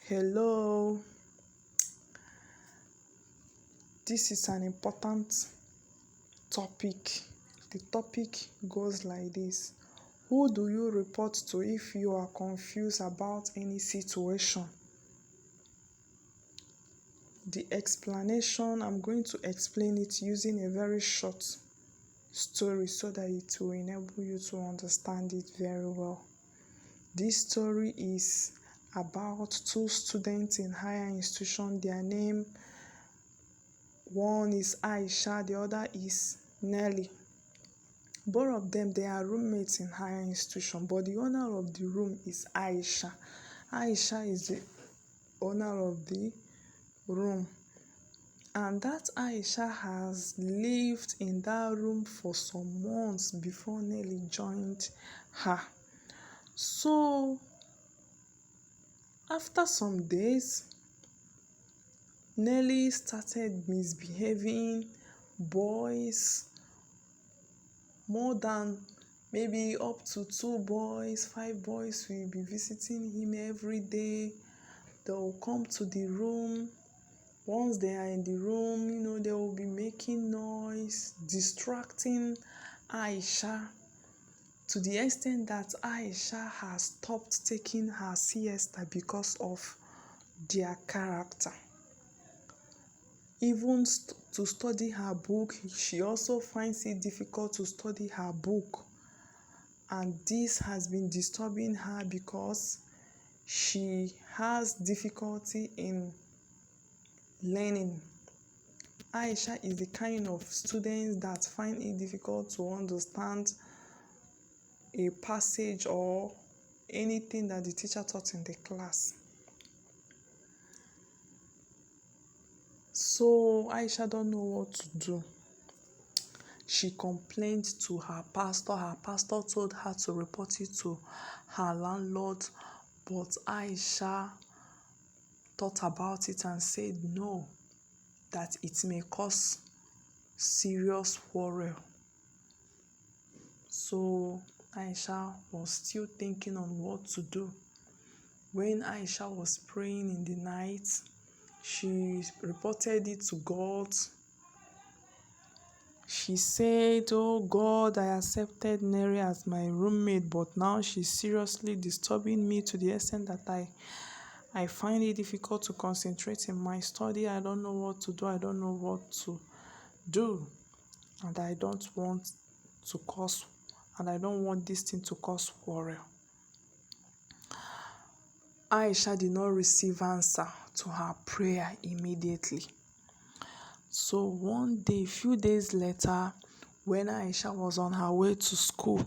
Hello, this is an important topic. The topic goes like this. Who do you report to if you are confused about any situation? The explanation, I'm going to explain it using a very short story so that it will enable you to understand it very well. This story is about two students in higher institution. Their name, one is Aisha, the other is Nelly. Both of them, they are roommates in higher institution, but the owner of the room is Aisha. Aisha is the owner of the room, and that Aisha has lived in that room for some months before Nelly joined her. So after some days, Nelly started misbehaving. Boys, more than maybe up to 2 boys, 5 boys will be visiting him every day. They will come to the room. Once they are in the room, they will be making noise, distracting Aisha, to the extent that Aisha has stopped taking her siesta because of their character. Even to study her book, she also finds it difficult to study her book. And this has been disturbing her because she has difficulty in learning. Aisha is the kind of student that find it difficult to understand a passage or anything that the teacher taught in the class. So Aisha don't know what to do. She complained to her pastor. Her pastor told her to report it to her landlord, but Aisha thought about it and said no, that it may cause serious quarrel. So Aisha was still thinking on what to do. When Aisha was praying in the night, she reported it to God. She said, "Oh God, I accepted Neri as my roommate, but now she's seriously disturbing me to the extent that I find it difficult to concentrate in my study. I don't know what to do. I don't know what to do. And I don't want this thing to cause quarrel." Aisha did not receive answer to her prayer immediately. So one day, a few days later, when Aisha was on her way to school,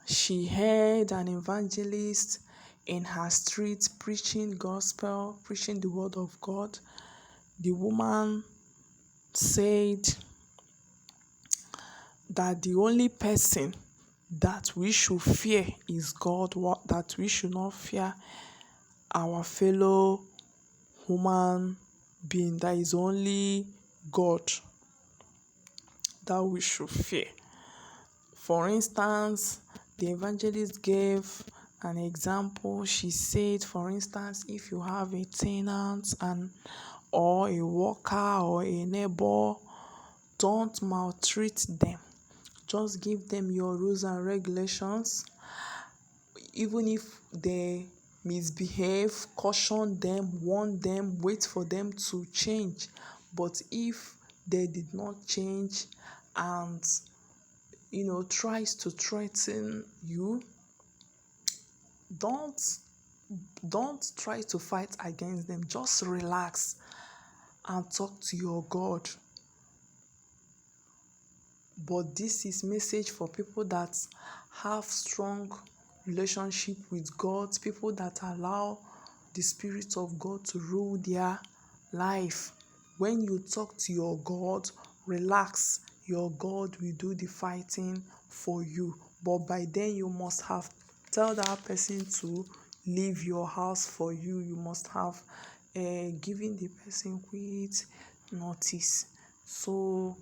she heard an evangelist in her street preaching gospel, preaching the word of God. The woman said that the only person that we should fear is God, that we should not fear our fellow human being. That is only God that we should fear. For instance, the evangelist gave an example. She said, for instance, if you have a tenant or a worker or a neighbor, don't maltreat them. Just give them your rules and regulations. Even if they misbehave, caution them, warn them, wait for them to change. But if they did not change and tries to threaten you, don't try to fight against them. Just relax and talk to your God. But this is message for people that have strong relationship with God, people that allow the Spirit of God to rule their life. When you talk to your God, relax. Your God will do the fighting for you. But by then you must have tell that person to leave your house for you. You must have given the person quick notice. So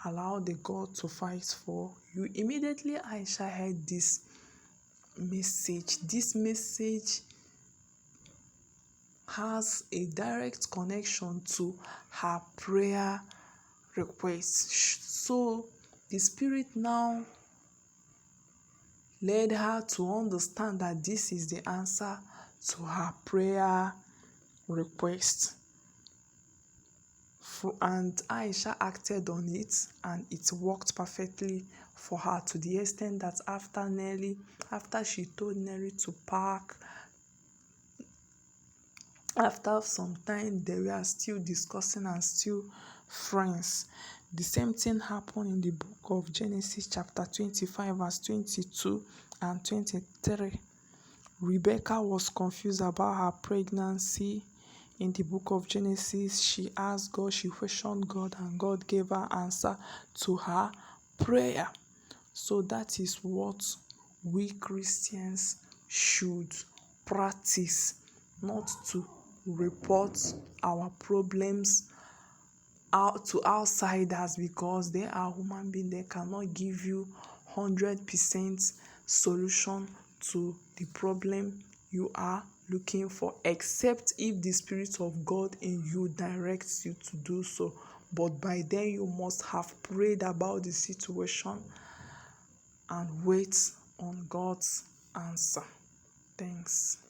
allow the God to fight for you. Immediately Aisha heard this, message. This message has a direct connection to her prayer request. So the Spirit now led her to understand that this is the answer to her prayer request. And Aisha acted on it, and it worked perfectly for her, to the extent that after she told Nelly to pack, after some time they were still discussing and still friends. The same thing happened in the book of Genesis chapter 25 verse 22 and 23. Rebecca was confused about her pregnancy. In the book of Genesis, she asked God, she questioned God, and God gave her answer to her prayer. So that is what we Christians should practice, not to report our problems out to outsiders, because they are human beings. They cannot give you 100% solution to the problem you are looking for, except if the Spirit of God in you directs you to do so. But by then you must have prayed about the situation and wait on God's answer. Thanks.